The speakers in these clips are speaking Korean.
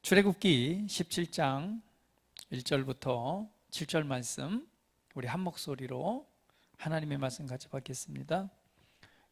출애굽기 17장 1절부터 7절 말씀, 우리 한 목소리로 하나님의 말씀 같이 받겠습니다.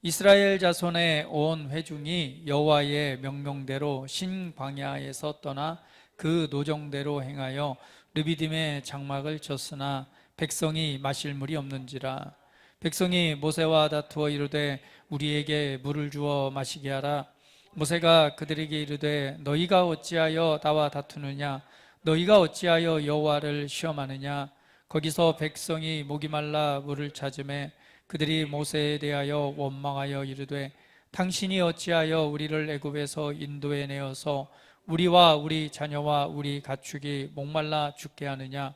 이스라엘 자손의 온 회중이 여호와의 명령대로 신광야에서 떠나 그 노정대로 행하여 르비딤의 장막을 쳤으나 백성이 마실 물이 없는지라. 백성이 모세와 다투어 이르되 우리에게 물을 주어 마시게 하라. 모세가 그들에게 이르되 너희가 어찌하여 나와 다투느냐? 너희가 어찌하여 여호와를 시험하느냐? 거기서 백성이 목이 말라 물을 찾으매 그들이 모세에 대하여 원망하여 이르되 당신이 어찌하여 우리를 애굽에서 인도해 내어서 우리와 우리 자녀와 우리 가축이 목말라 죽게 하느냐?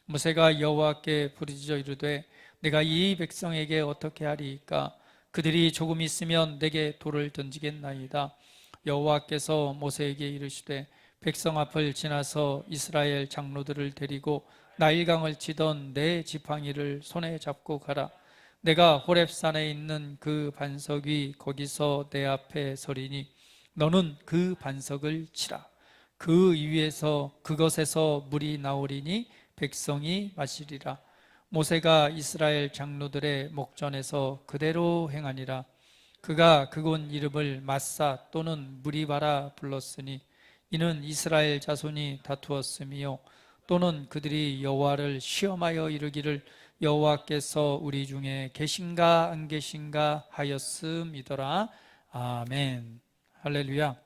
모세가 여호와께 부르짖어 이르되 내가 이 백성에게 어떻게 하리이까? 그들이 조금 있으면 내게 돌을 던지겠나이다. 여호와께서 모세에게 이르시되 백성 앞을 지나서 이스라엘 장로들을 데리고 나일강을 치던 내 지팡이를 손에 잡고 가라. 내가 호렙산에 있는 그 반석 위 거기서 내 앞에 서리니 너는 그 반석을 치라. 그 위에서 그것에서 물이 나오리니 백성이 마시리라. 모세가 이스라엘 장로들의 목전에서 그대로 행하니라. 그가 그곳 이름을 마사 또는 무리바라 불렀으니 이는 이스라엘 자손이 다투었으며 또는 그들이 여호와를 시험하여 이르기를 여호와께서 우리 중에 계신가 안 계신가 하였음이더라. 아멘. 할렐루야.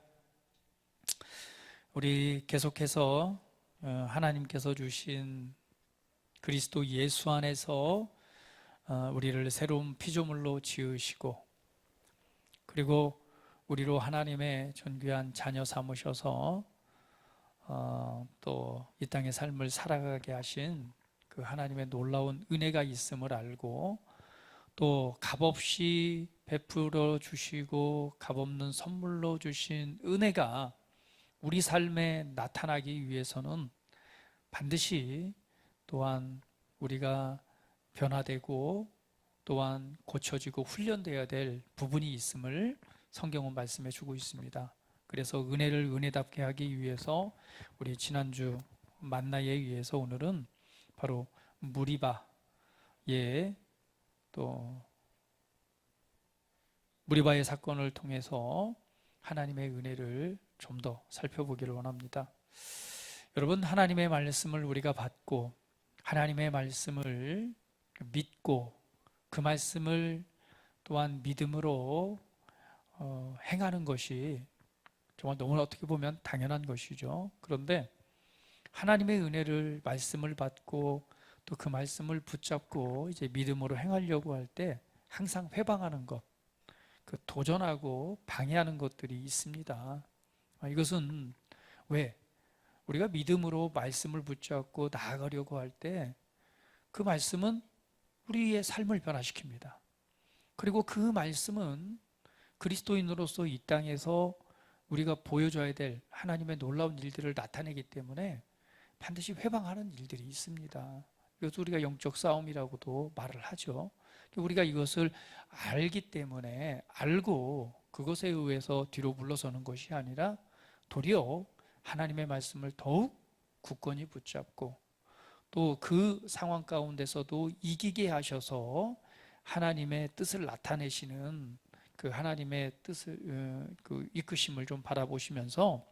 우리 계속해서 하나님께서 주신 그리스도 예수 안에서 우리를 새로운 피조물로 지으시고 그리고 우리로 하나님의 존귀한 자녀 삼으셔서 또 이 땅의 삶을 살아가게 하신 그 하나님의 놀라운 은혜가 있음을 알고 또 값없이 베풀어 주시고 값없는 선물로 주신 은혜가 우리 삶에 나타나기 위해서는 반드시 또한 우리가 변화되고 또한 고쳐지고 훈련되어야 될 부분이 있음을 성경은 말씀해 주고 있습니다. 그래서 은혜를 은혜답게 하기 위해서 우리 지난주 만나에 의해서 오늘은 바로 무리바의 또 무리바의 사건을 통해서 하나님의 은혜를 좀 더 살펴보기를 원합니다. 여러분, 하나님의 말씀을 우리가 받고 하나님의 말씀을 믿고 그 말씀을 또한 믿음으로 행하는 것이 정말 너무나 어떻게 보면 당연한 것이죠. 그런데 하나님의 은혜를 말씀을 받고 또 그 말씀을 붙잡고 이제 믿음으로 행하려고 할 때 항상 회방하는 것, 그 도전하고 방해하는 것들이 있습니다. 이것은 왜? 우리가 믿음으로 말씀을 붙잡고 나아가려고 할 때 그 말씀은 우리의 삶을 변화시킵니다. 그리고 그 말씀은 그리스도인으로서 이 땅에서 우리가 보여줘야 될 하나님의 놀라운 일들을 나타내기 때문에 반드시 회방하는 일들이 있습니다. 이것도 우리가 영적 싸움이라고도 말을 하죠. 우리가 이것을 알기 때문에 알고 그것에 의해서 뒤로 물러서는 것이 아니라 도리어 하나님의 말씀을 더욱 굳건히 붙잡고 또 그 상황 가운데서도 이기게 하셔서 하나님의 뜻을 나타내시는 그 하나님의 뜻을 그 이끄심을 좀 바라보시면서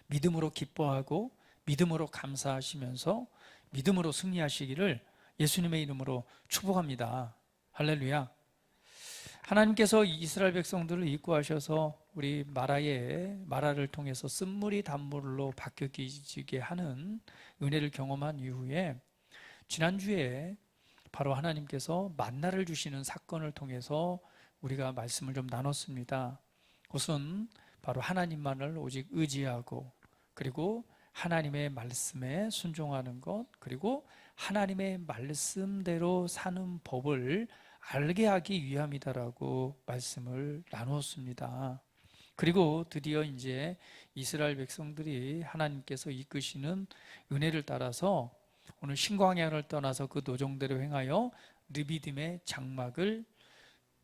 믿음으로 기뻐하고 믿음으로 감사하시면서 믿음으로 승리하시기를 예수님의 이름으로 축복합니다. 할렐루야. 하나님께서 이스라엘 백성들을 이끌어하셔서 우리 마라를 통해서 쓴물이 단물로 바뀌어지게 하는 은혜를 경험한 이후에 지난주에 바로 하나님께서 만나를 주시는 사건을 통해서 우리가 말씀을 좀 나눴습니다. 그것은 바로 하나님만을 오직 의지하고 그리고 하나님의 말씀에 순종하는 것, 그리고 하나님의 말씀대로 사는 법을 알게 하기 위함이다라고 말씀을 나누었습니다. 그리고 드디어 이제 이스라엘 백성들이 하나님께서 이끄시는 은혜를 따라서 오늘 신광야를 떠나서 그 노정대로 행하여 르비딤의 장막을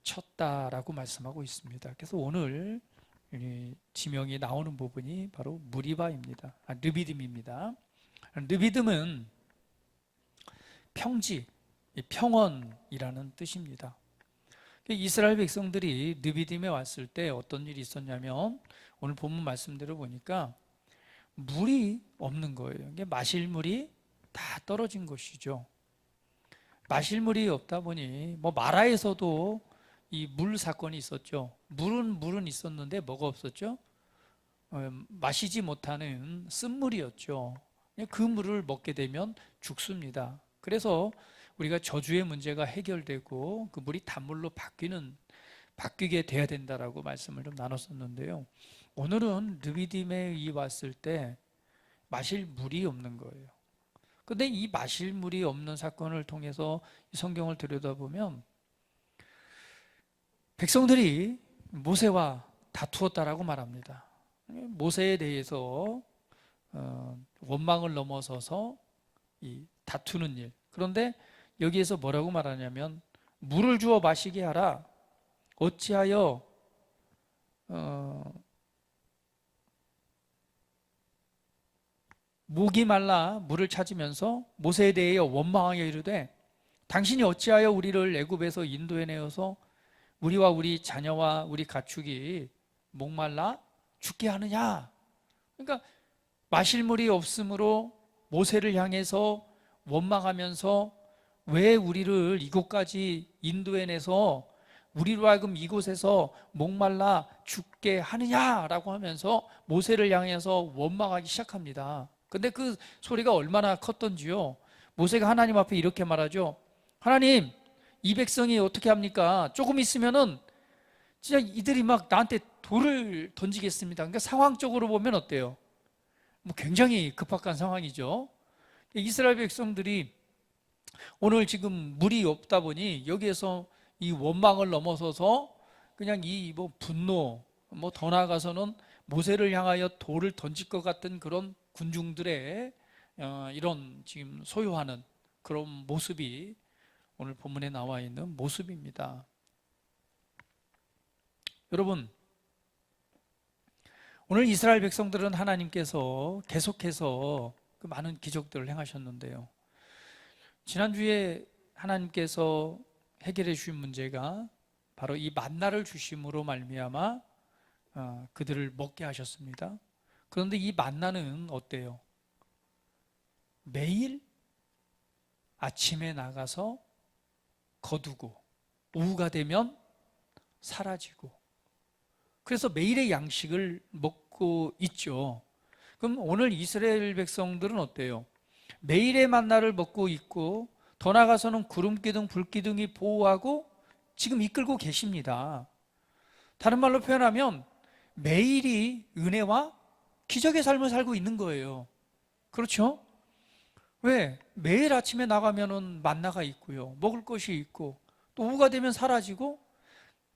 쳤다라고 말씀하고 있습니다. 그래서 오늘 지명이 나오는 부분이 바로 무리바입니다. 르비딤입니다. 르비딤은 평지, 평원이라는 뜻입니다. 이스라엘 백성들이 르비딤에 왔을 때 어떤 일이 있었냐면 오늘 본문 말씀대로 보니까 물이 없는 거예요. 이게 마실 물이 다 떨어진 것이죠. 마실 물이 없다 보니 마라에서도 이 물 사건이 있었죠. 물은 있었는데 뭐가 없었죠? 마시지 못하는 쓴물이었죠. 그 물을 먹게 되면 죽습니다. 그래서 우리가 저주의 문제가 해결되고 그 물이 단물로 바뀌게 돼야 된다라고 말씀을 좀 나눴었는데요. 오늘은 르비딤에 왔을 때 마실 물이 없는 거예요. 근데 이 마실 물이 없는 사건을 통해서 이 성경을 들여다보면 백성들이 모세와 다투었다라고 말합니다. 모세에 대해서 원망을 넘어서서 이 다투는 일. 그런데 여기에서 뭐라고 말하냐면 물을 주어 마시게 하라. 어찌하여 목이 말라 물을 찾으면서 모세에 대하여 원망하여 이르되 당신이 어찌하여 우리를 애굽에서 인도해 내어서 우리와 우리 자녀와 우리 가축이 목말라 죽게 하느냐. 그러니까 마실 물이 없으므로 모세를 향해서 원망하면서 왜 우리를 이곳까지 인도해 내서 우리로 하여금 이곳에서 목말라 죽게 하느냐라고 하면서 모세를 향해서 원망하기 시작합니다. 근데 그 소리가 얼마나 컸던지요. 모세가 하나님 앞에 이렇게 말하죠. 하나님, 이 백성이 어떻게 합니까? 조금 있으면은 진짜 이들이 막 나한테 돌을 던지겠습니다. 그러니까 상황적으로 보면 어때요? 굉장히 급박한 상황이죠. 이스라엘 백성들이 오늘 지금 물이 없다 보니 여기에서 이 원망을 넘어서서 그냥 이 분노, 더 나아가서는 모세를 향하여 돌을 던질 것 같은 그런 군중들의 이런 지금 소유하는 그런 모습이 오늘 본문에 나와 있는 모습입니다. 여러분, 오늘 이스라엘 백성들은 하나님께서 계속해서 그 많은 기적들을 행하셨는데요. 지난주에 하나님께서 해결해 주신 문제가 바로 이 만나를 주심으로 말미암아 그들을 먹게 하셨습니다. 그런데 이 만나는 어때요? 매일 아침에 나가서 거두고 오후가 되면 사라지고 그래서 매일의 양식을 먹고 있죠. 그럼 오늘 이스라엘 백성들은 어때요? 매일의 만나를 먹고 있고 더 나아가서는 구름기둥, 불기둥이 보호하고 지금 이끌고 계십니다. 다른 말로 표현하면 매일이 은혜와 기적의 삶을 살고 있는 거예요. 그렇죠? 왜? 매일 아침에 나가면은 만나가 있고요. 먹을 것이 있고 또 오후가 되면 사라지고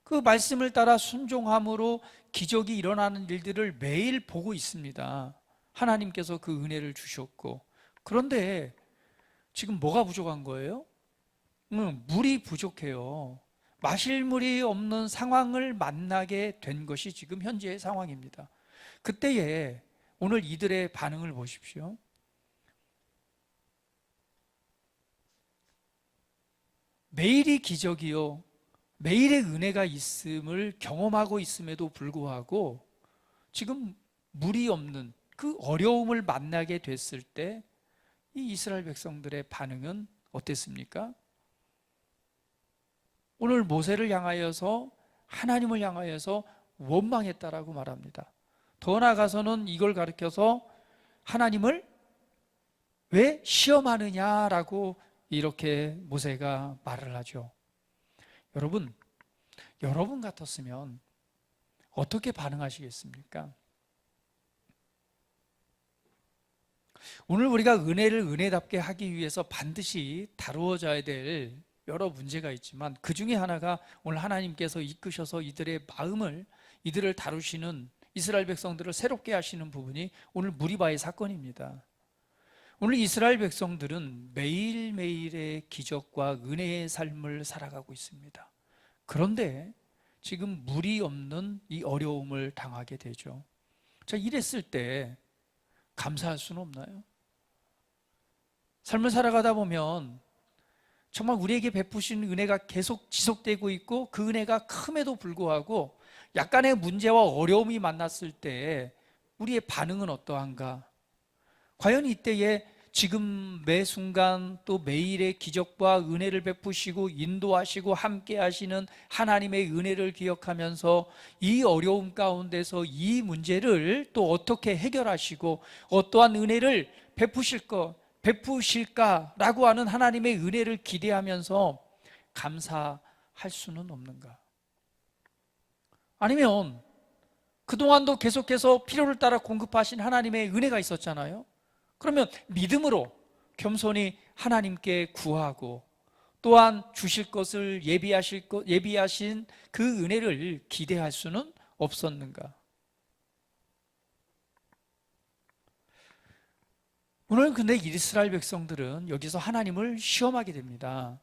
그 말씀을 따라 순종함으로 기적이 일어나는 일들을 매일 보고 있습니다. 하나님께서 그 은혜를 주셨고 그런데 지금 뭐가 부족한 거예요? 물이 부족해요. 마실 물이 없는 상황을 만나게 된 것이 지금 현재의 상황입니다. 그때에 오늘 이들의 반응을 보십시오. 매일이 기적이요 매일의 은혜가 있음을 경험하고 있음에도 불구하고 지금 물이 없는 그 어려움을 만나게 됐을 때 이 이스라엘 백성들의 반응은 어땠습니까? 오늘 모세를 향하여서 하나님을 향하여서 원망했다라고 말합니다. 더 나아가서는 이걸 가리켜서 하나님을 왜 시험하느냐라고 이렇게 모세가 말을 하죠. 여러분 같았으면 어떻게 반응하시겠습니까? 오늘 우리가 은혜를 은혜답게 하기 위해서 반드시 다루어져야 될 여러 문제가 있지만 그 중에 하나가 오늘 하나님께서 이끄셔서 이들의 마음을 이들을 다루시는 이스라엘 백성들을 새롭게 하시는 부분이 오늘 무리바의 사건입니다. 오늘 이스라엘 백성들은 매일매일의 기적과 은혜의 삶을 살아가고 있습니다. 그런데 지금 물이 없는 이 어려움을 당하게 되죠. 자, 이랬을 때 감사할 수는 없나요? 삶을 살아가다 보면 정말 우리에게 베푸신 은혜가 계속 지속되고 있고 그 은혜가 큼에도 불구하고 약간의 문제와 어려움이 만났을 때 우리의 반응은 어떠한가? 과연 이때에 지금 매 순간 또 매일의 기적과 은혜를 베푸시고 인도하시고 함께 하시는 하나님의 은혜를 기억하면서 이 어려움 가운데서 이 문제를 또 어떻게 해결하시고 어떠한 은혜를 베푸실까라고 하는 하나님의 은혜를 기대하면서 감사할 수는 없는가? 아니면 그동안도 계속해서 필요를 따라 공급하신 하나님의 은혜가 있었잖아요. 그러면 믿음으로 겸손히 하나님께 구하고 또한 주실 것을 예비하신 그 은혜를 기대할 수는 없었는가? 오늘 근데 이스라엘 백성들은 여기서 하나님을 시험하게 됩니다.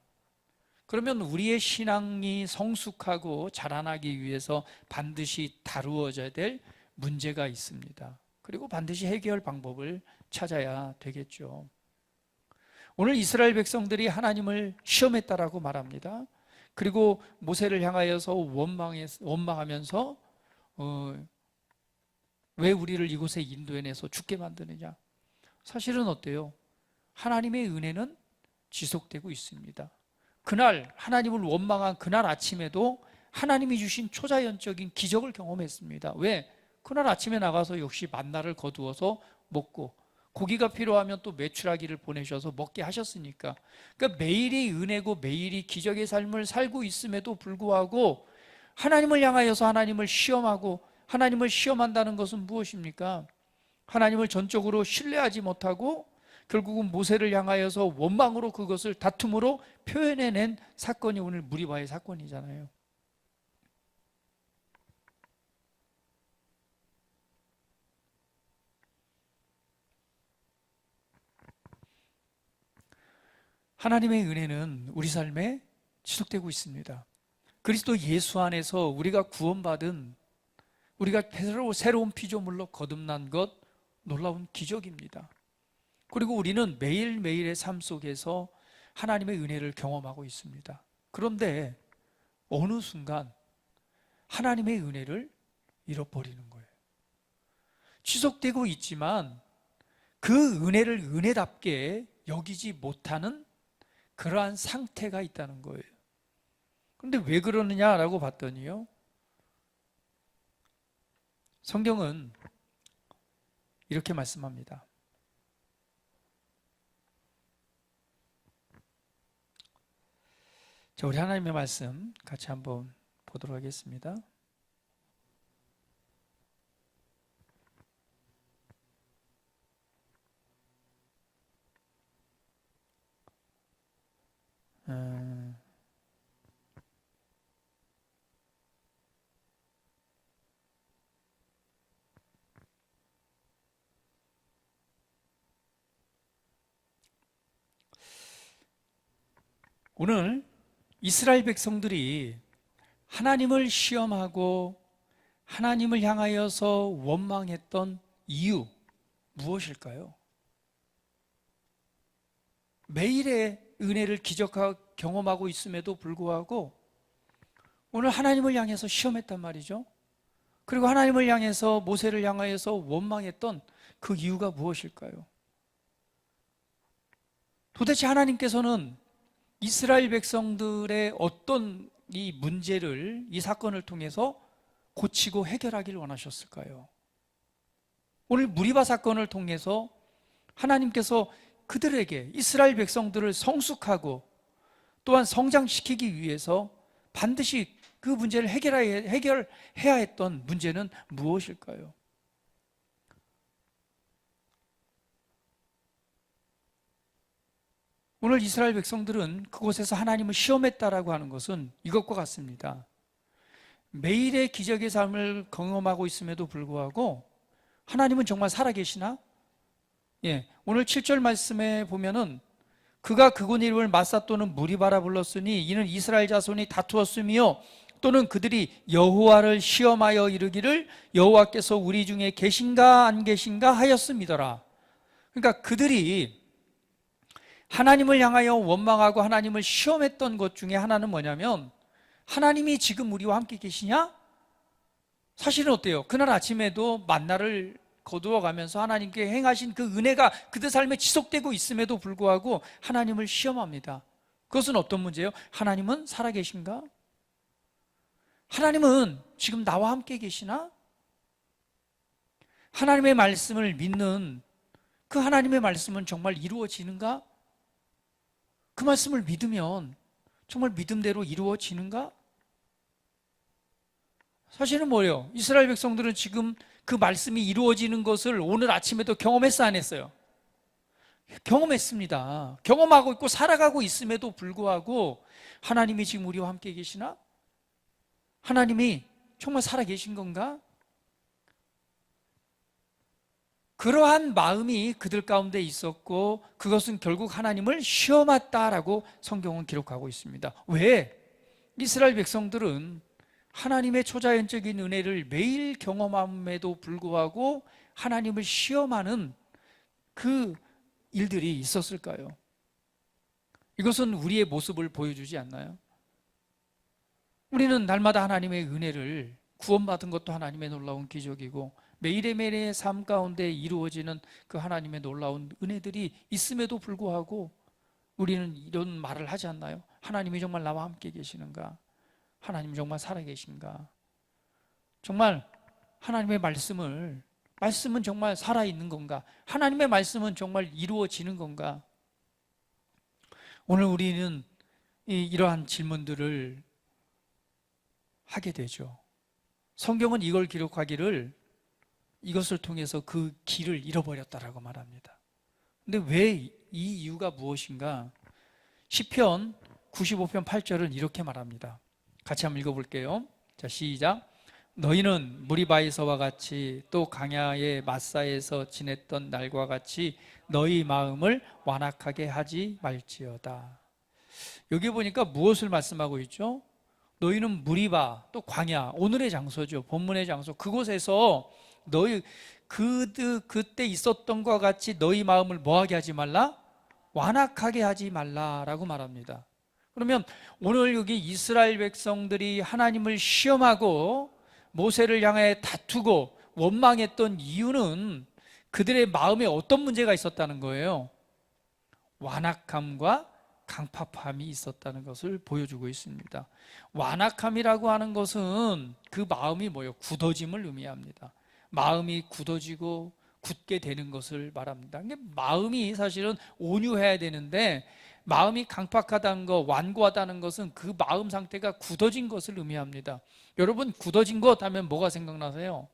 그러면 우리의 신앙이 성숙하고 자라나기 위해서 반드시 다루어져야 될 문제가 있습니다. 그리고 반드시 해결 방법을 찾아야 되겠죠. 오늘 이스라엘 백성들이 하나님을 시험했다라고 말합니다. 그리고 모세를 향하여서 원망하면서 왜 우리를 이곳에 인도해내서 죽게 만드느냐? 사실은 어때요? 하나님의 은혜는 지속되고 있습니다. 그날 하나님을 원망한 그날 아침에도 하나님이 주신 초자연적인 기적을 경험했습니다. 왜? 그날 아침에 나가서 역시 만나를 거두어서 먹고 고기가 필요하면 또 메추라기를 보내셔서 먹게 하셨으니까. 그러니까 매일이 은혜고 매일이 기적의 삶을 살고 있음에도 불구하고 하나님을 향하여서 하나님을 시험하고 하나님을 시험한다는 것은 무엇입니까? 하나님을 전적으로 신뢰하지 못하고 결국은 모세를 향하여서 원망으로 그것을 다툼으로 표현해낸 사건이 오늘 무리바의 사건이잖아요. 하나님의 은혜는 우리 삶에 지속되고 있습니다. 그리스도 예수 안에서 우리가 구원받은 우리가 새로운 피조물로 거듭난 것 놀라운 기적입니다. 그리고 우리는 매일매일의 삶 속에서 하나님의 은혜를 경험하고 있습니다. 그런데 어느 순간 하나님의 은혜를 잃어버리는 거예요. 지속되고 있지만 그 은혜를 은혜답게 여기지 못하는 그러한 상태가 있다는 거예요. 그런데 왜 그러느냐라고 봤더니요, 성경은 이렇게 말씀합니다. 자, 우리 하나님의 말씀 같이 한번 보도록 하겠습니다. 오늘 이스라엘 백성들이 하나님을 시험하고 하나님을 향하여서 원망했던 이유 무엇일까요? 매일의 은혜를 기적하고 경험하고 있음에도 불구하고 오늘 하나님을 향해서 시험했단 말이죠. 그리고 하나님을 향해서 모세를 향하여서 원망했던 그 이유가 무엇일까요? 도대체 하나님께서는 이스라엘 백성들의 어떤 이 문제를 이 사건을 통해서 고치고 해결하기를 원하셨을까요? 오늘 무리바 사건을 통해서 하나님께서 그들에게 이스라엘 백성들을 성숙하고 또한 성장시키기 위해서 반드시 그 문제를 해결해야 했던 문제는 무엇일까요? 오늘 이스라엘 백성들은 그곳에서 하나님을 시험했다라고 하는 것은 이것과 같습니다. 매일의 기적의 삶을 경험하고 있음에도 불구하고 하나님은 정말 살아계시나? 오늘 7절 말씀에 보면은 그가 그곳 이름을 마사또는 무리바라 불렀으니 이는 이스라엘 자손이 다투었으며 또는 그들이 여호와를 시험하여 이르기를 여호와께서 우리 중에 계신가 안 계신가 하였음이더라. 그러니까 그들이 하나님을 향하여 원망하고 하나님을 시험했던 것 중에 하나는 뭐냐면, 하나님이 지금 우리와 함께 계시냐? 사실은 어때요? 그날 아침에도 만나를 거두어 가면서 하나님께 행하신 그 은혜가 그들 삶에 지속되고 있음에도 불구하고 하나님을 시험합니다. 그것은 어떤 문제예요? 하나님은 살아계신가? 하나님은 지금 나와 함께 계시나? 하나님의 말씀을 믿는 그 하나님의 말씀은 정말 이루어지는가? 그 말씀을 믿으면 정말 믿음대로 이루어지는가? 사실은 뭐예요? 이스라엘 백성들은 지금 그 말씀이 이루어지는 것을 오늘 아침에도 경험했어, 안 했어요? 경험했습니다. 경험하고 있고 살아가고 있음에도 불구하고 하나님이 지금 우리와 함께 계시나? 하나님이 정말 살아계신 건가? 그러한 마음이 그들 가운데 있었고 그것은 결국 하나님을 시험했다라고 성경은 기록하고 있습니다. 왜? 이스라엘 백성들은 하나님의 초자연적인 은혜를 매일 경험함에도 불구하고 하나님을 시험하는 그 일들이 있었을까요? 이것은 우리의 모습을 보여주지 않나요? 우리는 날마다 하나님의 은혜를, 구원받은 것도 하나님의 놀라운 기적이고 매일매일의 삶 가운데 이루어지는 그 하나님의 놀라운 은혜들이 있음에도 불구하고 우리는 이런 말을 하지 않나요? 하나님이 정말 나와 함께 계시는가? 하나님 정말 살아계신가? 정말 하나님의 말씀은 정말 살아있는 건가? 하나님의 말씀은 정말 이루어지는 건가? 오늘 우리는 이러한 질문들을 하게 되죠. 성경은 이걸 기록하기를 이것을 통해서 그 길을 잃어버렸다라고 말합니다. 근데 왜 이 이유가 무엇인가? 시편 95편 8절은 이렇게 말합니다. 같이 한번 읽어볼게요. 자, 시작. 너희는 무리바에서와 같이 또 강야의 마사에서 지냈던 날과 같이 너희 마음을 완악하게 하지 말지어다. 여기 보니까 무엇을 말씀하고 있죠? 너희는 무리바, 또 광야, 오늘의 장소죠. 본문의 장소. 그곳에서 너희 그때 있었던 것과 같이 너희 마음을 뭐하게 하지 말라? 완악하게 하지 말라라고 말합니다. 그러면 오늘 여기 이스라엘 백성들이 하나님을 시험하고 모세를 향해 다투고 원망했던 이유는 그들의 마음에 어떤 문제가 있었다는 거예요? 완악함과 강팍함이 있었다는 것을 보여주고 있습니다. 완악함이라고 하는 것은 그 마음이 뭐예요? 굳어짐을 의미합니다. 마음이 굳어지고 굳게 되는 것을 말합니다. 근데 마음이 사실은 온유해야 되는데 마음이 강팍하다는 것, 완고하다는 것은 그 마음 상태가 굳어진 것을 의미합니다. 여러분, 굳어진 것 하면 뭐가 생각나세요?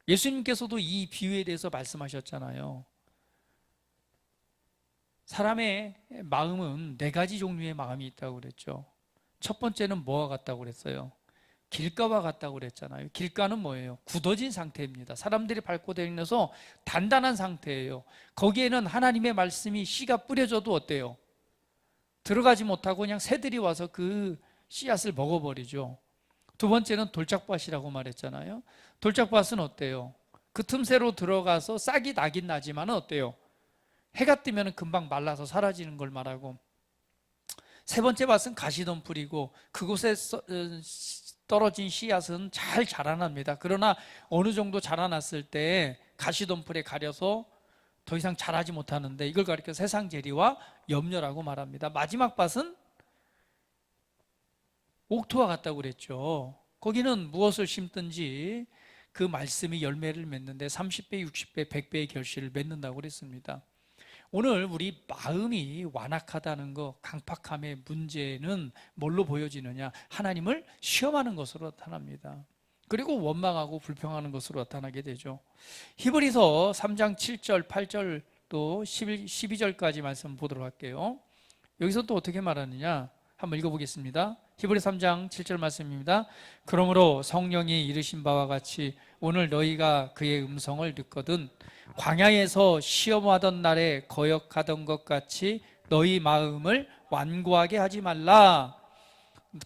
예수님께서도 이 비유에 대해서 말씀하셨잖아요. 사람의 마음은 네 가지 종류의 마음이 있다고 그랬죠. 첫 번째는 뭐와 같다고 그랬어요? 길가와 같다고 그랬잖아요. 길가는 뭐예요? 굳어진 상태입니다. 사람들이 밟고 다니면서 단단한 상태예요. 거기에는 하나님의 말씀이 씨가 뿌려져도 어때요? 들어가지 못하고 그냥 새들이 와서 그 씨앗을 먹어버리죠. 두 번째는 돌짝밭이라고 말했잖아요. 돌짝밭은 어때요? 그 틈새로 들어가서 싹이 나긴 나지만 어때요? 해가 뜨면 금방 말라서 사라지는 걸 말하고, 세 번째 밭은 가시덤불이고 그곳에 떨어진 씨앗은 잘 자라납니다. 그러나 어느 정도 자라났을 때 가시덤불에 가려서 더 이상 자라지 못하는데 이걸 가리켜 세상 재리와 염려라고 말합니다. 마지막 밭은 옥토와 같다고 그랬죠. 거기는 무엇을 심든지 그 말씀이 열매를 맺는데 30배, 60배, 100배의 결실을 맺는다고 그랬습니다. 오늘 우리 마음이 완악하다는 것, 강팍함의 문제는 뭘로 보여지느냐? 하나님을 시험하는 것으로 나타납니다. 그리고 원망하고 불평하는 것으로 나타나게 되죠. 히브리서 3장 7절, 8절 또 12절까지 말씀 보도록 할게요. 여기서 또 어떻게 말하느냐? 한번 읽어보겠습니다. 히브리 3장 7절 말씀입니다. 그러므로 성령이 이르신 바와 같이 오늘 너희가 그의 음성을 듣거든 광야에서 시험하던 날에 거역하던 것 같이 너희 마음을 완고하게 하지 말라.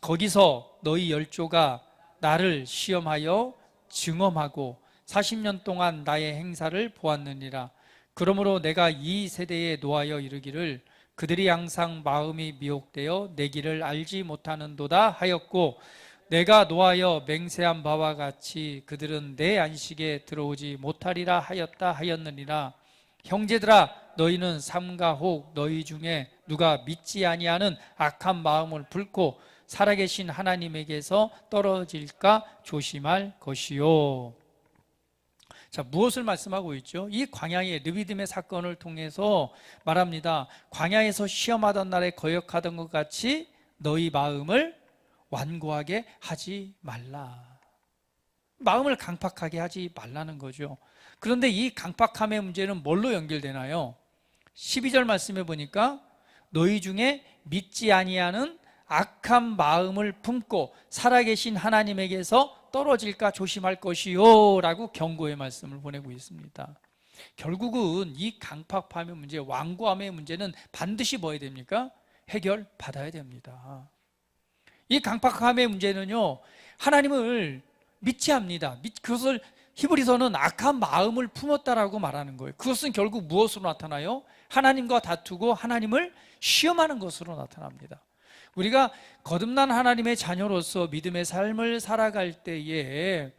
거기서 너희 열조가 나를 시험하여 증험하고 40년 동안 나의 행사를 보았느니라. 그러므로 내가 이 세대에 노하여 이르기를 그들이 항상 마음이 미혹되어 내 길을 알지 못하는도다 하였고, 내가 노하여 맹세한 바와 같이 그들은 내 안식에 들어오지 못하리라 하였다 하였느니라. 형제들아, 너희는 삼가 혹 너희 중에 누가 믿지 아니하는 악한 마음을 품고 살아계신 하나님에게서 떨어질까 조심할 것이요. 자, 무엇을 말씀하고 있죠? 이 광야의 르비딤의 사건을 통해서 말합니다. 광야에서 시험하던 날에 거역하던 것 같이 너희 마음을 완고하게 하지 말라. 마음을 강팍하게 하지 말라는 거죠. 그런데 이 강팍함의 문제는 뭘로 연결되나요? 12절 말씀해 보니까 너희 중에 믿지 아니하는 악한 마음을 품고 살아계신 하나님에게서 떨어질까 조심할 것이요 라고 경고의 말씀을 보내고 있습니다. 결국은 이 강팍함의 문제, 완고함의 문제는 반드시 뭐 해야 됩니까? 해결받아야 됩니다. 이 강팍함의 문제는요, 하나님을 믿지 합니다. 그것을 히브리서는 악한 마음을 품었다라고 말하는 거예요. 그것은 결국 무엇으로 나타나요? 하나님과 다투고 하나님을 시험하는 것으로 나타납니다. 우리가 거듭난 하나님의 자녀로서 믿음의 삶을 살아갈 때에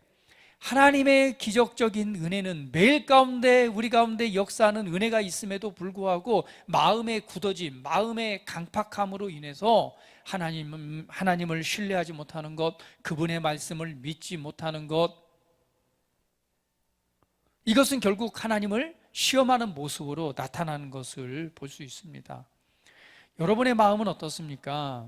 하나님의 기적적인 은혜는 매일 가운데 우리 가운데 역사하는 은혜가 있음에도 불구하고 마음의 굳어짐, 마음의 강팍함으로 인해서 하나님을 신뢰하지 못하는 것, 그분의 말씀을 믿지 못하는 것, 이것은 결국 하나님을 시험하는 모습으로 나타나는 것을 볼 수 있습니다. 여러분의 마음은 어떻습니까?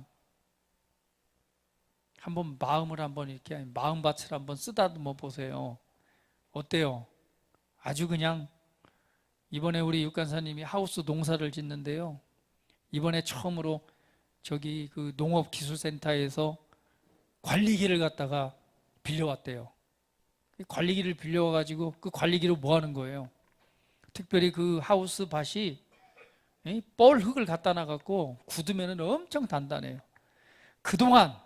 한번 마음을 한번 이렇게 마음밭을 한번 쓰다듬어 보세요. 어때요? 아주 그냥 이번에 우리 육간사님이 하우스 농사를 짓는데요. 이번에 처음으로 저기 그 농업기술센터에서 관리기를 갖다가 빌려왔대요. 관리기를 빌려와가지고 그 관리기로 뭐 하는 거예요? 특별히 그 하우스 밭이 뻘 흙을 갖다 놔갖고 굳으면 엄청 단단해요. 그동안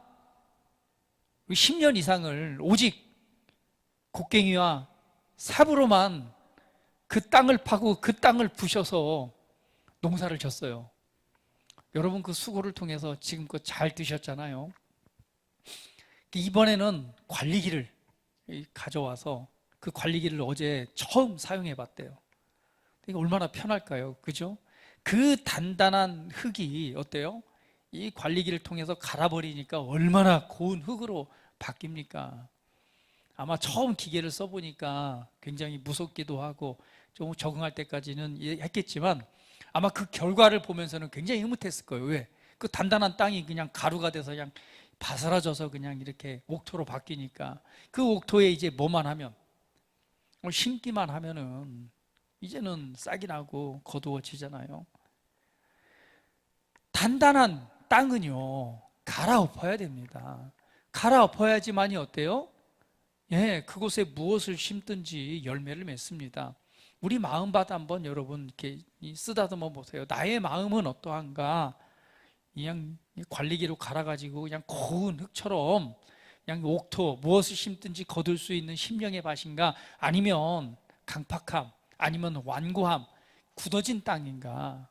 10년 이상을 오직 곡괭이와 삽으로만 그 땅을 파고 그 땅을 부셔서 농사를 졌어요. 여러분 그 수고를 통해서 지금껏 잘 드셨잖아요. 이번에는 관리기를 가져와서 그 관리기를 어제 처음 사용해 봤대요. 이게 얼마나 편할까요? 그죠? 그 단단한 흙이 어때요? 이 관리기를 통해서 갈아버리니까 얼마나 고운 흙으로 바뀝니까? 아마 처음 기계를 써보니까 굉장히 무섭기도 하고 좀 적응할 때까지는 했겠지만 아마 그 결과를 보면서는 굉장히 흐뭇했을 거예요. 왜? 그 단단한 땅이 그냥 가루가 돼서 그냥 바스라져서 그냥 이렇게 옥토로 바뀌니까 그 옥토에 이제 뭐만 하면 심기만 하면은 이제는 싹이 나고 거두어지잖아요. 단단한 땅은요 갈아엎어야 됩니다. 갈아엎어야지만이 어때요? 그곳에 무엇을 심든지 열매를 맺습니다. 우리 마음밭 한번 여러분 이렇게 쓰다듬어 보세요. 나의 마음은 어떠한가? 그냥 관리기로 갈아가지고 그냥 고운 흙처럼 그냥 옥토 무엇을 심든지 거둘 수 있는 심령의 밭인가? 아니면 강팍함, 아니면 완고함, 굳어진 땅인가?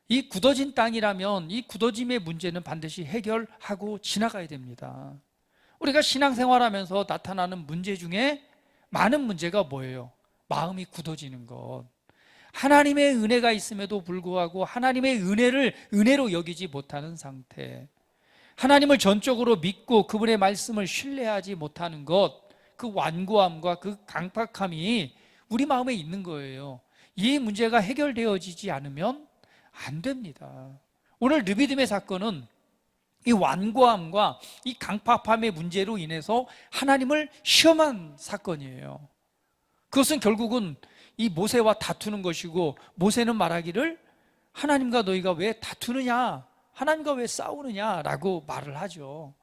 이 굳어진 땅이라면 이 굳어짐의 문제는 반드시 해결하고 지나가야 됩니다. 우리가 신앙생활하면서 나타나는 문제 중에 많은 문제가 뭐예요? 마음이 굳어지는 것. 하나님의 은혜가 있음에도 불구하고 하나님의 은혜를 은혜로 여기지 못하는 상태. 하나님을 전적으로 믿고 그분의 말씀을 신뢰하지 못하는 것. 그 완고함과 그 강팍함이 우리 마음에 있는 거예요. 이 문제가 해결되어지지 않으면 안 됩니다. 오늘 르비딤의 사건은 이 완고함과 이 강팍함의 문제로 인해서 하나님을 시험한 사건이에요. 그것은 결국은 이 모세와 다투는 것이고, 모세는 말하기를 하나님과 너희가 왜 다투느냐, 하나님과 왜 싸우느냐라고 말을 하죠.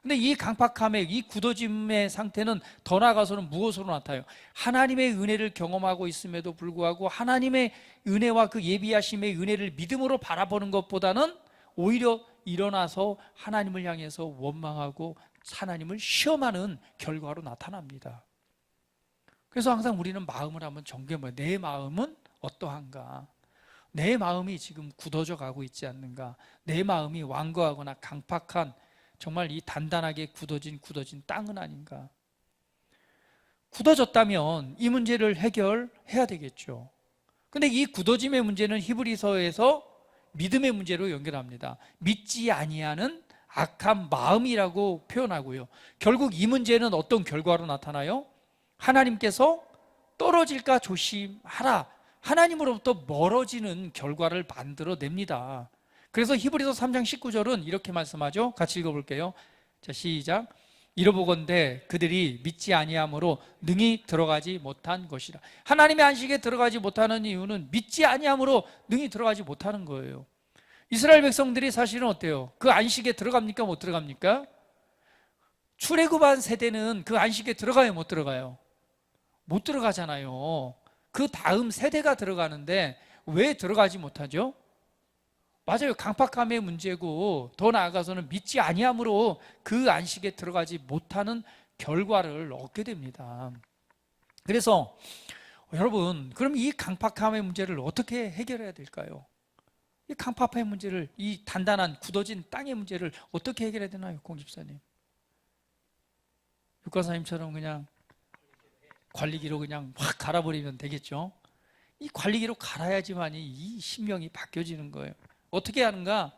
근데 이 강팍함의 이 굳어짐의 상태는 더 나아가서는 무엇으로 나타나요? 하나님의 은혜를 경험하고 있음에도 불구하고 하나님의 은혜와 그 예비하심의 은혜를 믿음으로 바라보는 것보다는 오히려 일어나서 하나님을 향해서 원망하고 하나님을 시험하는 결과로 나타납니다. 그래서 항상 우리는 마음을 한번 점검해요. 내 마음은 어떠한가? 내 마음이 지금 굳어져 가고 있지 않는가? 내 마음이 완고하거나 강팍한, 정말 이 단단하게 굳어진 땅은 아닌가? 굳어졌다면 이 문제를 해결해야 되겠죠. 근데 이 굳어짐의 문제는 히브리서에서 믿음의 문제로 연결합니다. 믿지 아니하는 악한 마음이라고 표현하고요. 결국 이 문제는 어떤 결과로 나타나요? 하나님께서 떨어질까 조심하라, 하나님으로부터 멀어지는 결과를 만들어냅니다. 그래서 히브리서 3장 19절은 이렇게 말씀하죠. 같이 읽어볼게요. 자, 시작. 이러보건대 그들이 믿지 아니함으로 능히 들어가지 못한 것이라. 하나님의 안식에 들어가지 못하는 이유는 믿지 아니함으로 능히 들어가지 못하는 거예요. 이스라엘 백성들이 사실은 어때요? 그 안식에 들어갑니까? 못 들어갑니까? 출애굽한 세대는 그 안식에 들어가요? 못 들어가요? 못 들어가잖아요. 그 다음 세대가 들어가는데 왜 들어가지 못하죠? 맞아요. 강팍함의 문제고, 더 나아가서는 믿지 아니함으로 그 안식에 들어가지 못하는 결과를 얻게 됩니다. 그래서 여러분, 그럼 이 강팍함의 문제를 어떻게 해결해야 될까요? 이 강팍함의 문제를, 이 단단한 굳어진 땅의 문제를 어떻게 해결해야 되나요, 공집사님? 육과사님처럼 그냥 관리기로 그냥 확 갈아버리면 되겠죠? 이 관리기로 갈아야지만이 이 심령이 바뀌어지는 거예요. 어떻게 하는가?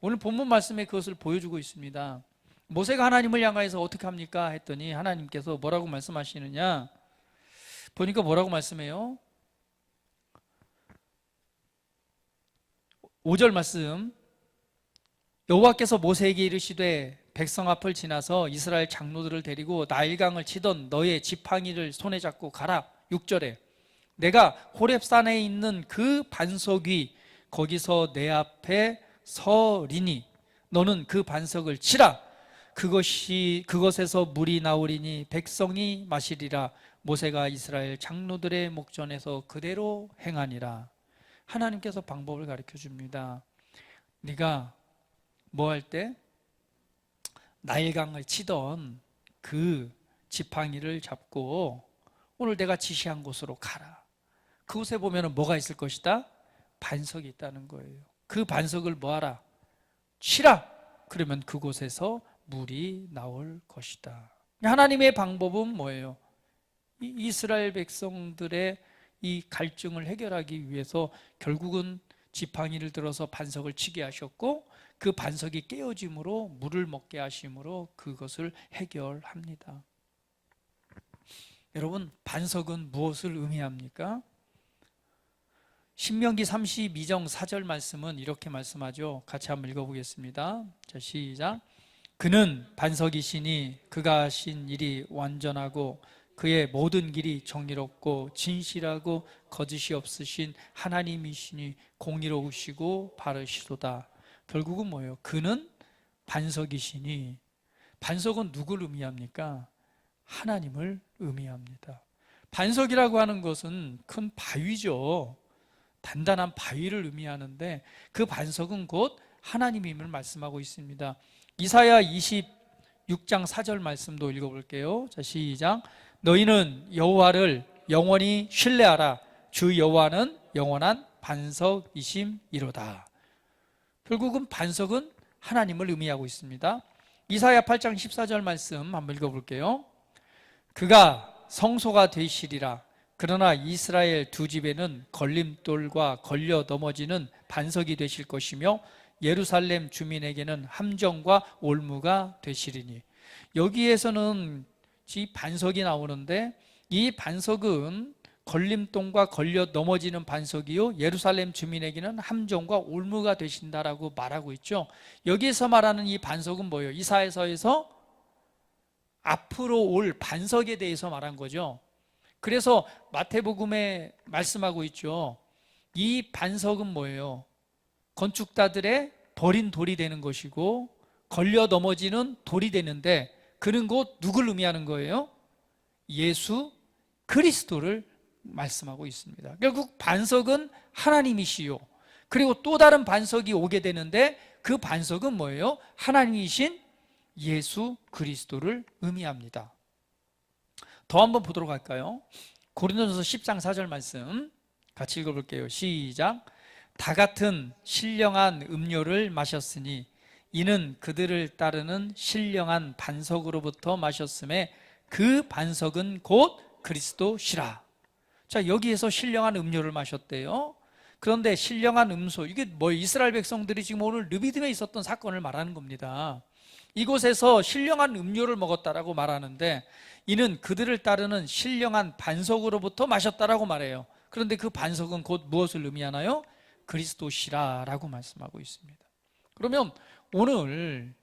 오늘 본문 말씀에 그것을 보여주고 있습니다. 모세가 하나님을 향하여서 어떻게 합니까? 했더니 하나님께서 뭐라고 말씀하시느냐? 보니까 뭐라고 말씀해요? 5절 말씀. 여호와께서 모세에게 이르시되 백성 앞을 지나서 이스라엘 장로들을 데리고 나일강을 치던 너의 지팡이를 손에 잡고 가라. 6절에 내가 호렙산에 있는 그 반석 위 거기서 내 앞에 서리니 너는 그 반석을 치라. 그것에서 물이 나오리니 백성이 마시리라. 모세가 이스라엘 장로들의 목전에서 그대로 행하니라. 하나님께서 방법을 가르쳐 줍니다. 네가 뭐 할 때? 나일강을 치던 그 지팡이를 잡고 오늘 내가 지시한 곳으로 가라. 그곳에 보면 뭐가 있을 것이다? 반석이 있다는 거예요. 그 반석을 뭐하라? 치라. 그러면 그곳에서 물이 나올 것이다. 하나님의 방법은 뭐예요? 이스라엘 백성들의 이 갈증을 해결하기 위해서 결국은 지팡이를 들어서 반석을 치게 하셨고, 그 반석이 깨어짐으로 물을 먹게 하심으로 그것을 해결합니다. 여러분, 반석은 무엇을 의미합니까? 신명기 32장 4절 말씀은 이렇게 말씀하죠. 같이 한번 읽어보겠습니다. 자, 시작. 그는 반석이시니 그가 하신 일이 완전하고 그의 모든 길이 정의롭고 진실하고 거짓이 없으신 하나님이시니 공의로우시고 바르시도다. 결국은 뭐예요? 그는 반석이시니, 반석은 누굴 의미합니까? 하나님을 의미합니다. 반석이라고 하는 것은 큰 바위죠. 단단한 바위를 의미하는데 그 반석은 곧 하나님임을 말씀하고 있습니다. 이사야 26장 4절 말씀도 읽어볼게요. 자, 시작. 너희는 여호와를 영원히 신뢰하라. 주 여호와는 영원한 반석이심이로다. 결국은 반석은 하나님을 의미하고 있습니다. 이사야 8장 14절 말씀 한번 읽어볼게요. 그가 성소가 되시리라. 그러나 이스라엘 두 집에는 걸림돌과 걸려 넘어지는 반석이 되실 것이며 예루살렘 주민에게는 함정과 올무가 되시리니. 여기에서는 이 반석이 나오는데, 이 반석은 걸림돌과 걸려 넘어지는 반석이요 예루살렘 주민에게는 함정과 올무가 되신다라고 말하고 있죠. 여기에서 말하는 이 반석은 뭐예요? 이사야서에서 앞으로 올 반석에 대해서 말한 거죠. 그래서 마태복음에 말씀하고 있죠. 이 반석은 뭐예요? 건축자들의 버린 돌이 되는 것이고 걸려 넘어지는 돌이 되는데, 그는 곧 누굴 의미하는 거예요? 예수 그리스도를 말씀하고 있습니다. 결국 반석은 하나님이시요, 그리고 또 다른 반석이 오게 되는데 그 반석은 뭐예요? 하나님이신 예수 그리스도를 의미합니다. 더 한번 보도록 할까요? 고린도전서 10장 4절 말씀 같이 읽어볼게요. 시작. 다 같은 신령한 음료를 마셨으니 이는 그들을 따르는 신령한 반석으로부터 마셨음에 그 반석은 곧 그리스도시라. 자, 여기에서 신령한 음료를 마셨대요. 그런데 신령한 음소, 이게 뭐 이스라엘 백성들이 지금 오늘 르비딤에 있었던 사건을 말하는 겁니다. 이곳에서 신령한 음료를 먹었다라고 말하는데 이는 그들을 따르는 신령한 반석으로부터 마셨다라고 말해요. 그런데 그 반석은 곧 무엇을 의미하나요? 그리스도시라라고 말씀하고 있습니다. 그러면 오늘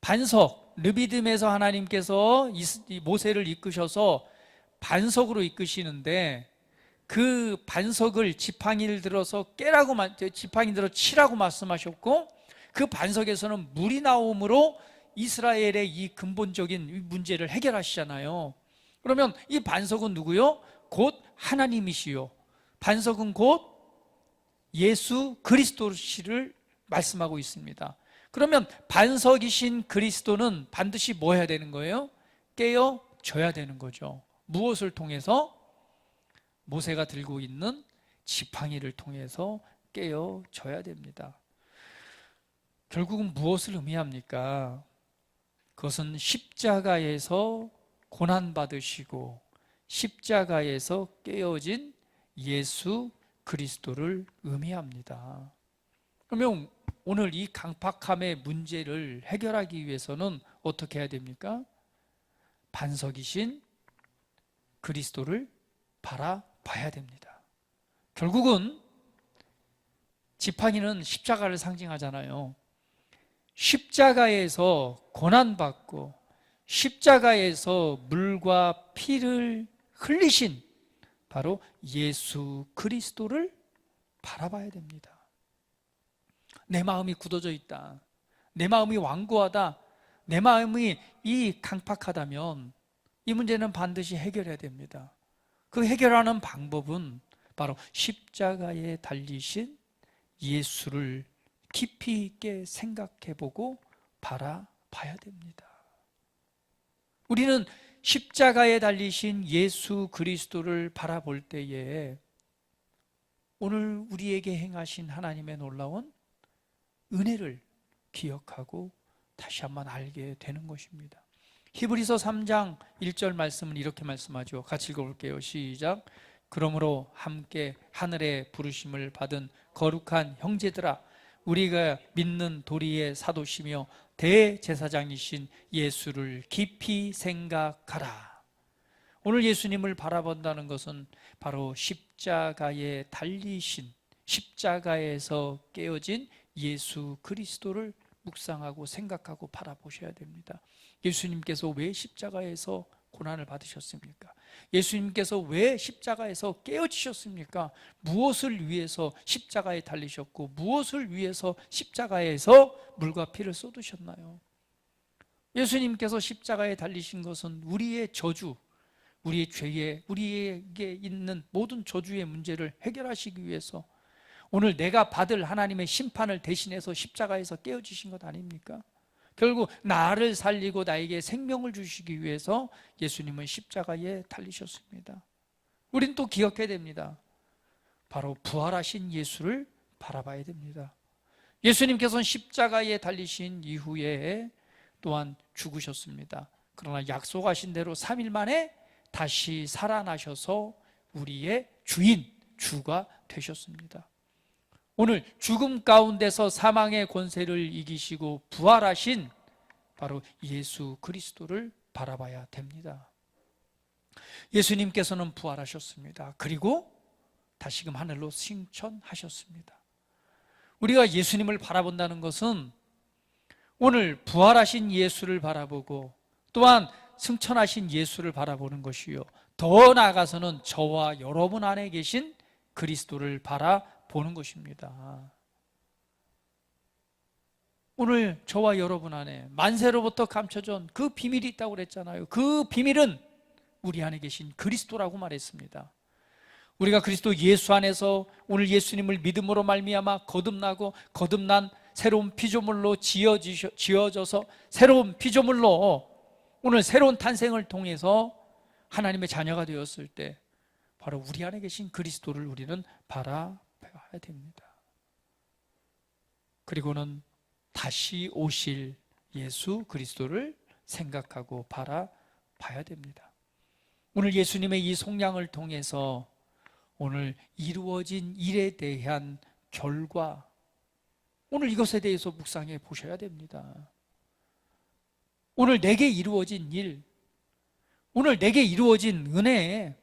반석, 르비딤에서 하나님께서 모세를 이끄셔서 반석으로 이끄시는데 그 반석을 지팡이를 들어서 깨라고, 지팡이 들어 치라고 말씀하셨고 그 반석에서는 물이 나옴으로 이스라엘의 이 근본적인 문제를 해결하시잖아요. 그러면 이 반석은 누구요? 곧 하나님이시요. 반석은 곧 예수 그리스도시를 말씀하고 있습니다. 그러면 반석이신 그리스도는 반드시 뭐 해야 되는 거예요? 깨어져야 되는 거죠. 무엇을 통해서? 모세가 들고 있는 지팡이를 통해서 깨어져야 됩니다. 결국은 무엇을 의미합니까? 그것은 십자가에서 고난받으시고 십자가에서 깨어진 예수 그리스도를 의미합니다. 그러면 오늘 이 강팍함의 문제를 해결하기 위해서는 어떻게 해야 됩니까? 반석이신 그리스도를 바라봐야 됩니다. 결국은 지팡이는 십자가를 상징하잖아요. 십자가에서 고난받고 십자가에서 물과 피를 흘리신 바로 예수 그리스도를 바라봐야 됩니다. 내 마음이 굳어져 있다, 내 마음이 완고하다, 내 마음이 이 강팍하다면 이 문제는 반드시 해결해야 됩니다. 그 해결하는 방법은 바로 십자가에 달리신 예수를 깊이 있게 생각해보고 바라봐야 됩니다. 우리는 십자가에 달리신 예수 그리스도를 바라볼 때에 오늘 우리에게 행하신 하나님의 놀라운 은혜를 기억하고 다시 한번 알게 되는 것입니다. 히브리서 3장 1절 말씀은 이렇게 말씀하죠. 같이 읽어볼게요. 시작. 그러므로 함께 하늘에 부르심을 받은 거룩한 형제들아, 우리가 믿는 도리의 사도시며 대제사장이신 예수를 깊이 생각하라. 오늘 예수님을 바라본다는 것은 바로 십자가에 달리신, 십자가에서 깨어진 예수 그리스도를 묵상하고 생각하고 바라보셔야 됩니다. 예수님께서 왜 십자가에서 고난을 받으셨습니까? 예수님께서 왜 십자가에서 깨어지셨습니까? 무엇을 위해서 십자가에 달리셨고 무엇을 위해서 십자가에서 물과 피를 쏟으셨나요? 예수님께서 십자가에 달리신 것은 우리의 저주, 우리의 죄에, 우리에게 있는 모든 저주의 문제를 해결하시기 위해서 오늘 내가 받을 하나님의 심판을 대신해서 십자가에서 깨어지신 것 아닙니까? 결국 나를 살리고 나에게 생명을 주시기 위해서 예수님은 십자가에 달리셨습니다. 우린 또 기억해야 됩니다. 바로 부활하신 예수를 바라봐야 됩니다. 예수님께서는 십자가에 달리신 이후에 또한 죽으셨습니다. 그러나 약속하신 대로 3일 만에 다시 살아나셔서 우리의 주인, 주가 되셨습니다. 오늘 죽음 가운데서 사망의 권세를 이기시고 부활하신 바로 예수 그리스도를 바라봐야 됩니다. 예수님께서는 부활하셨습니다. 그리고 다시금 하늘로 승천하셨습니다. 우리가 예수님을 바라본다는 것은 오늘 부활하신 예수를 바라보고 또한 승천하신 예수를 바라보는 것이요, 더 나아가서는 저와 여러분 안에 계신 그리스도를 바라보는 것입니다. 오늘 저와 여러분 안에 만세로부터 감춰진 그 비밀이 있다고 그랬잖아요. 그 비밀은 우리 안에 계신 그리스도라고 말했습니다. 우리가 그리스도 예수 안에서 오늘 예수님을 믿음으로 말미암아 거듭나고 거듭난 새로운 피조물로 지어져서 새로운 피조물로 오늘 새로운 탄생을 통해서 하나님의 자녀가 되었을 때 바로 우리 안에 계신 그리스도를 우리는 바라봐야 됩니다. 그리고는 다시 오실 예수 그리스도를 생각하고 바라봐야 됩니다. 오늘 예수님의 이 속량을 통해서 오늘 이루어진 일에 대한 결과, 오늘 이것에 대해서 묵상해 보셔야 됩니다. 오늘 내게 이루어진 일, 오늘 내게 이루어진 은혜,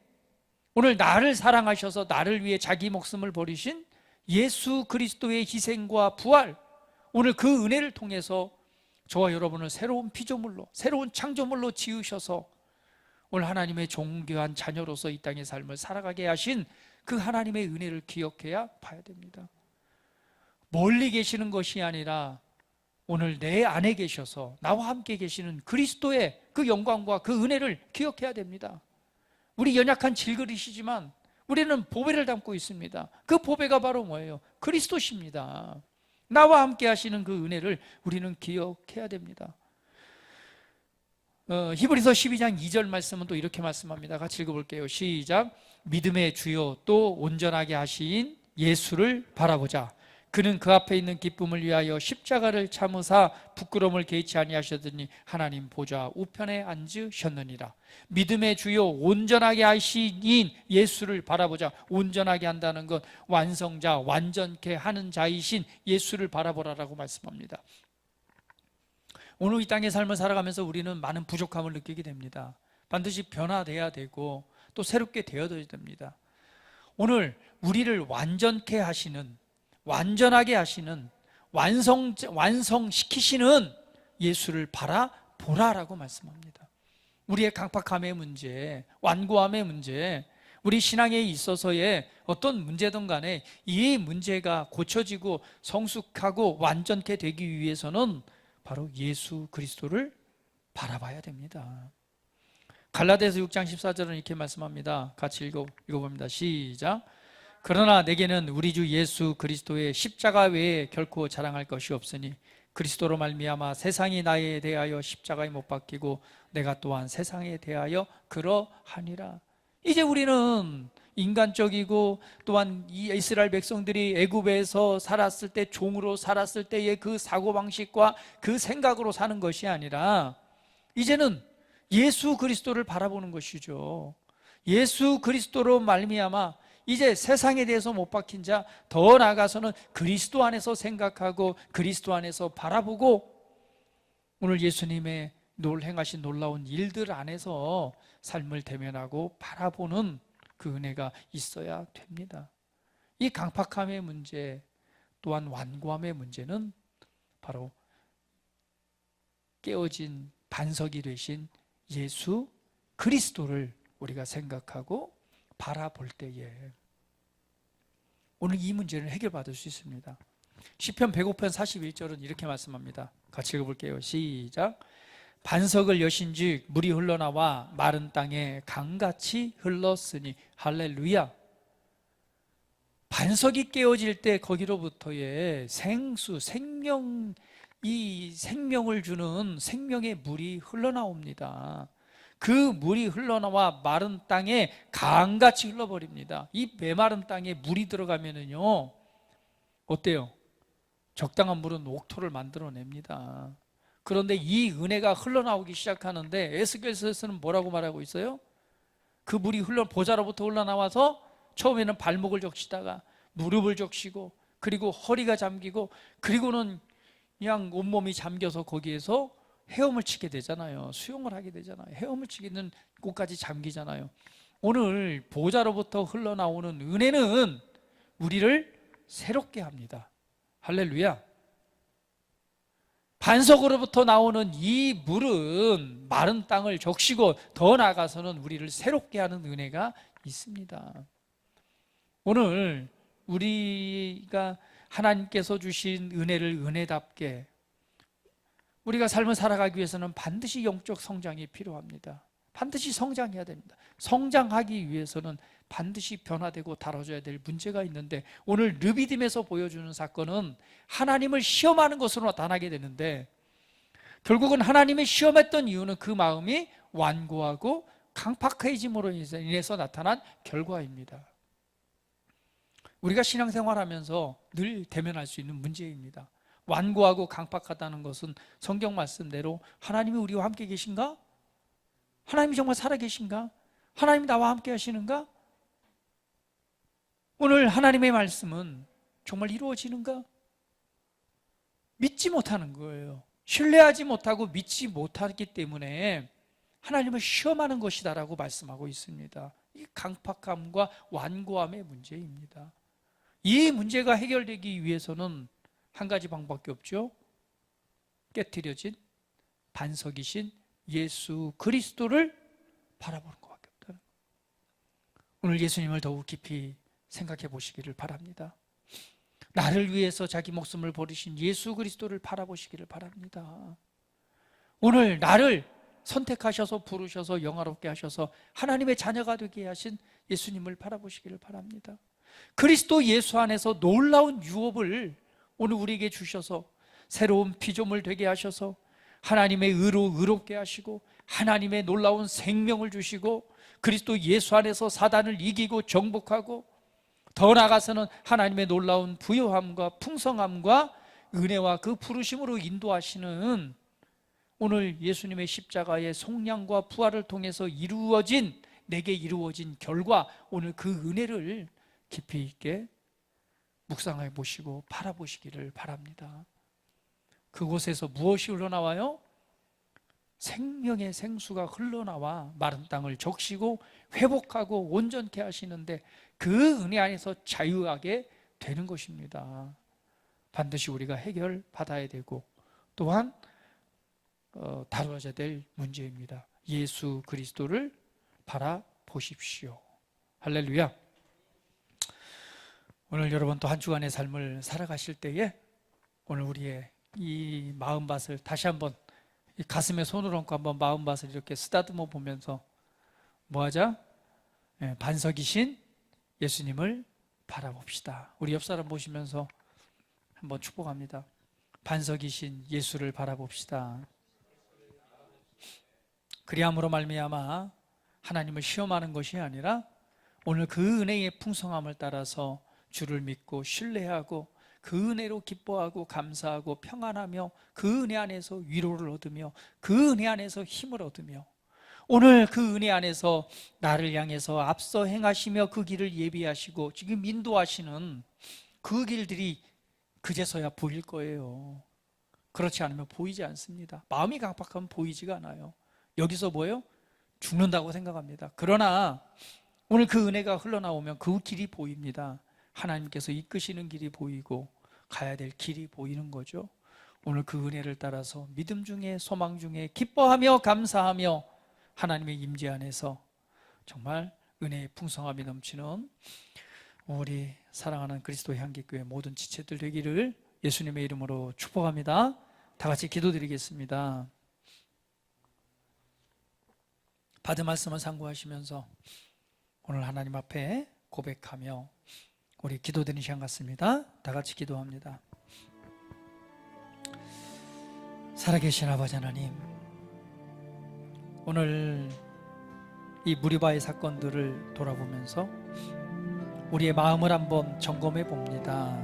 오늘 나를 사랑하셔서 나를 위해 자기 목숨을 버리신 예수 그리스도의 희생과 부활, 오늘 그 은혜를 통해서 저와 여러분을 새로운 피조물로, 새로운 창조물로 지으셔서 오늘 하나님의 존귀한 자녀로서 이 땅의 삶을 살아가게 하신 그 하나님의 은혜를 기억해야 봐야 됩니다. 멀리 계시는 것이 아니라 오늘 내 안에 계셔서 나와 함께 계시는 그리스도의 그 영광과 그 은혜를 기억해야 됩니다. 우리 연약한 질그릇이지만 우리는 보배를 담고 있습니다. 그 보배가 바로 뭐예요? 그리스도십니다. 나와 함께 하시는 그 은혜를 우리는 기억해야 됩니다. 히브리서 12장 2절 말씀은 또 이렇게 말씀합니다. 같이 읽어볼게요. 시작. 믿음의 주요 또 온전하게 하신 예수를 바라보자. 그는 그 앞에 있는 기쁨을 위하여 십자가를 참으사 부끄러움을 개의치 아니하셨더니 하나님 보좌 우편에 앉으셨느니라. 믿음의 주요 온전하게 하신 예수를 바라보자. 온전하게 한다는 것, 완성자, 완전케 하는 자이신 예수를 바라보라라고 말씀합니다. 오늘 이 땅의 삶을 살아가면서 우리는 많은 부족함을 느끼게 됩니다. 반드시 변화돼야 되고 또 새롭게 되어야 됩니다. 오늘 우리를 완전케 하시는, 완전하게 하시는, 완성시키시는 예수를 바라보라라고 말씀합니다. 우리의 강팍함의 문제, 완고함의 문제, 우리 신앙에 있어서의 어떤 문제든 간에 이 문제가 고쳐지고 성숙하고 완전케 되기 위해서는 바로 예수 그리스도를 바라봐야 됩니다. 갈라디아서 6장 14절은 이렇게 말씀합니다. 같이 읽어봅니다. 시작. 그러나 내게는 우리 주 예수 그리스도의 십자가 외에 결코 자랑할 것이 없으니 그리스도로 말미암아 세상이 나에 대하여 십자가에 못 박히고 내가 또한 세상에 대하여 그러하니라. 이제 우리는 인간적이고 또한 이 이스라엘 백성들이 애굽에서 살았을 때, 종으로 살았을 때의 그 사고방식과 그 생각으로 사는 것이 아니라 이제는 예수 그리스도를 바라보는 것이죠. 예수 그리스도로 말미암아 이제 세상에 대해서 못 박힌 자, 더 나아가서는 그리스도 안에서 생각하고 그리스도 안에서 바라보고 오늘 예수님의 행하신 놀라운 일들 안에서 삶을 대면하고 바라보는 그 은혜가 있어야 됩니다. 이 강팍함의 문제 또한 완고함의 문제는 바로 깨어진 반석이 되신 예수 그리스도를 우리가 생각하고 바라볼 때에 오늘 이 문제를 해결받을 수 있습니다. 시편 105편 41절은 이렇게 말씀합니다. 같이 읽어볼게요. 시작. 반석을 여신즉 물이 흘러나와 마른 땅에 강같이 흘렀으니 할렐루야. 반석이 깨어질 때 거기로부터의 생수, 생명, 이 생명을 주는 생명의 물이 흘러나옵니다. 그 물이 흘러나와 마른 땅에 강같이 흘러버립니다. 이 메마른 땅에 물이 들어가면은요 어때요? 적당한 물은 옥토를 만들어냅니다. 그런데 이 은혜가 흘러나오기 시작하는데 에스겔서에서는 뭐라고 말하고 있어요? 그 물이 보좌로부터 흘러나와서 처음에는 발목을 적시다가 무릎을 적시고 그리고 허리가 잠기고 그리고는 그냥 온몸이 잠겨서 거기에서 헤엄을 치게 되잖아요. 수영을 하게 되잖아요. 헤엄을 치기는 곳까지 잠기잖아요. 오늘 보좌로부터 흘러나오는 은혜는 우리를 새롭게 합니다. 할렐루야. 반석으로부터 나오는 이 물은 마른 땅을 적시고 더 나아가서는 우리를 새롭게 하는 은혜가 있습니다. 오늘 우리가 하나님께서 주신 은혜를 은혜답게 우리가 삶을 살아가기 위해서는 반드시 영적 성장이 필요합니다. 반드시 성장해야 됩니다. 성장하기 위해서는 반드시 변화되고 다뤄져야 될 문제가 있는데, 오늘 르비딤에서 보여주는 사건은 하나님을 시험하는 것으로 나타나게 되는데, 결국은 하나님의 시험했던 이유는 그 마음이 완고하고 강팍해짐으로 인해서 나타난 결과입니다. 우리가 신앙생활하면서 늘 대면할 수 있는 문제입니다. 완고하고 강팍하다는 것은 성경 말씀대로 하나님이 우리와 함께 계신가? 하나님이 정말 살아계신가? 하나님이 나와 함께 하시는가? 오늘 하나님의 말씀은 정말 이루어지는가? 믿지 못하는 거예요. 신뢰하지 못하고 믿지 못하기 때문에 하나님을 시험하는 것이다라고 말씀하고 있습니다. 이 강팍함과 완고함의 문제입니다. 이 문제가 해결되기 위해서는 한 가지 방법밖에 없죠. 깨트려진 반석이신 예수 그리스도를 바라보는 것밖에 없다는 거예요. 오늘 예수님을 더욱 깊이 생각해 보시기를 바랍니다. 나를 위해서 자기 목숨을 버리신 예수 그리스도를 바라보시기를 바랍니다. 오늘 나를 선택하셔서 부르셔서 영화롭게 하셔서 하나님의 자녀가 되게 하신 예수님을 바라보시기를 바랍니다. 그리스도 예수 안에서 놀라운 유업을 오늘 우리에게 주셔서 새로운 피조물 되게 하셔서 하나님의 의로 의롭게 하시고 하나님의 놀라운 생명을 주시고 그리스도 예수 안에서 사단을 이기고 정복하고 더 나아가서는 하나님의 놀라운 부요함과 풍성함과 은혜와 그 부르심으로 인도하시는 오늘 예수님의 십자가의 속량과 부활을 통해서 내게 이루어진 결과, 오늘 그 은혜를 깊이 있게 묵상해 보시고 바라보시기를 바랍니다. 그곳에서 무엇이 흘러나와요? 생명의 생수가 흘러나와 마른 땅을 적시고 회복하고 온전케 하시는데, 그 은혜 안에서 자유하게 되는 것입니다. 반드시 우리가 해결받아야 되고 또한 다뤄져야 될 문제입니다. 예수 그리스도를 바라보십시오. 할렐루야. 오늘 여러분 또 한 주간의 삶을 살아가실 때에 오늘 우리의 이 마음밭을 다시 한번 이 가슴에 손을 얹고 한번 마음밭을 이렇게 쓰다듬어 보면서 뭐하자? 반석이신 예수님을 바라봅시다. 우리 옆 사람 보시면서 한번 축복합니다. 반석이신 예수를 바라봅시다. 그리함으로 말미암아 하나님을 시험하는 것이 아니라 오늘 그 은혜의 풍성함을 따라서 주를 믿고 신뢰하고 그 은혜로 기뻐하고 감사하고 평안하며 그 은혜 안에서 위로를 얻으며 그 은혜 안에서 힘을 얻으며 오늘 그 은혜 안에서 나를 향해서 앞서 행하시며 그 길을 예비하시고 지금 인도하시는 그 길들이 그제서야 보일 거예요. 그렇지 않으면 보이지 않습니다. 마음이 강팍하면 보이지가 않아요. 여기서 뭐예요? 죽는다고 생각합니다. 그러나 오늘 그 은혜가 흘러나오면 그 길이 보입니다. 하나님께서 이끄시는 길이 보이고 가야 될 길이 보이는 거죠. 오늘 그 은혜를 따라서 믿음 중에 소망 중에 기뻐하며 감사하며 하나님의 임재 안에서 정말 은혜의 풍성함이 넘치는 우리 사랑하는 그리스도 향기교회 모든 지체들 되기를 예수님의 이름으로 축복합니다. 다 같이 기도드리겠습니다. 받은 말씀을 상고하시면서 오늘 하나님 앞에 고백하며 우리 기도드리는 시간 같습니다. 다 같이 기도합니다. 살아계신 아버지 하나님, 오늘 이 무리바의 사건들을 돌아보면서 우리의 마음을 한번 점검해 봅니다.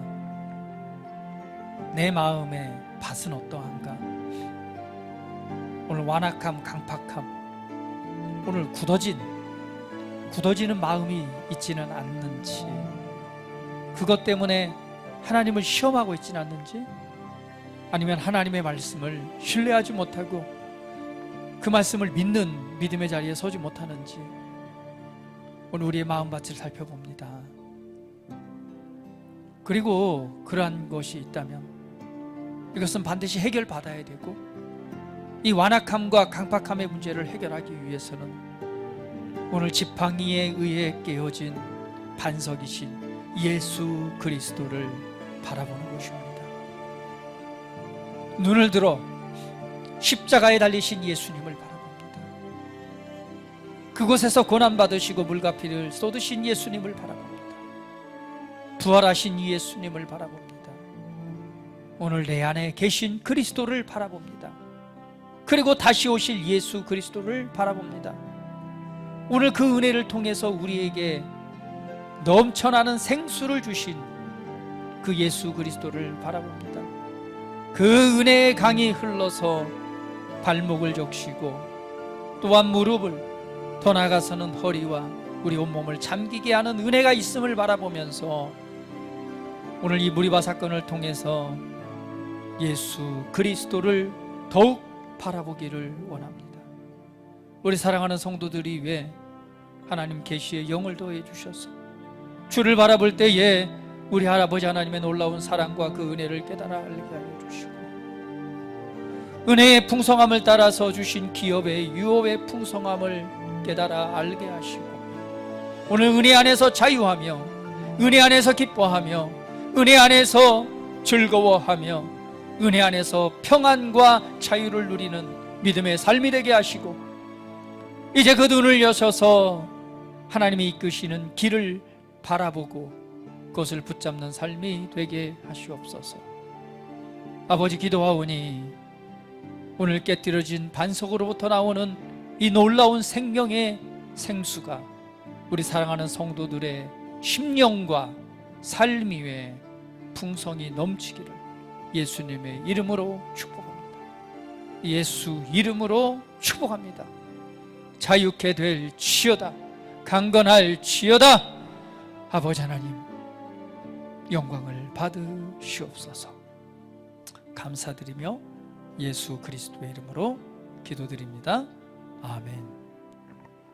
내 마음의 밭은 어떠한가? 오늘 완악함, 강팍함, 오늘 굳어지는 마음이 있지는 않는지, 그것 때문에 하나님을 시험하고 있지는 않는지, 아니면 하나님의 말씀을 신뢰하지 못하고 그 말씀을 믿는 믿음의 자리에 서지 못하는지 오늘 우리의 마음밭을 살펴봅니다. 그리고 그러한 것이 있다면 이것은 반드시 해결받아야 되고, 이 완악함과 강팍함의 문제를 해결하기 위해서는 오늘 지팡이에 의해 깨어진 반석이신 예수 그리스도를 바라보는 것입니다. 눈을 들어 십자가에 달리신 예수님을 바라봅니다. 그곳에서 고난받으시고 물과 피를 쏟으신 예수님을 바라봅니다. 부활하신 예수님을 바라봅니다. 오늘 내 안에 계신 그리스도를 바라봅니다. 그리고 다시 오실 예수 그리스도를 바라봅니다. 오늘 그 은혜를 통해서 우리에게 넘쳐나는 생수를 주신 그 예수 그리스도를 바라봅니다. 그 은혜의 강이 흘러서 발목을 적시고 또한 무릎을, 더 나아가서는 허리와 우리 온몸을 잠기게 하는 은혜가 있음을 바라보면서 오늘 이 무리바 사건을 통해서 예수 그리스도를 더욱 바라보기를 원합니다. 우리 사랑하는 성도들이 왜 하나님 계시의 영을 더해 주셔서 주를 바라볼 때에 우리 할아버지 하나님의 놀라운 사랑과 그 은혜를 깨달아 알게 하여 주시고, 은혜의 풍성함을 따라서 주신 기업의 유업의 풍성함을 깨달아 알게 하시고, 오늘 은혜 안에서 자유하며 은혜 안에서 기뻐하며 은혜 안에서 즐거워하며 은혜 안에서 평안과 자유를 누리는 믿음의 삶이 되게 하시고, 이제 그 눈을 여셔서 하나님이 이끄시는 길을 바라보고 그것을 붙잡는 삶이 되게 하시옵소서. 아버지, 기도하오니 오늘 깨뜨려진 반석으로부터 나오는 이 놀라운 생명의 생수가 우리 사랑하는 성도들의 심령과 삶 위에 풍성이 넘치기를 예수님의 이름으로 축복합니다. 예수 이름으로 축복합니다. 자유케 될지어다. 강건할지어다. 아버지 하나님, 영광을 받으시옵소서. 감사드리며 예수 그리스도의 이름으로 기도드립니다. 아멘.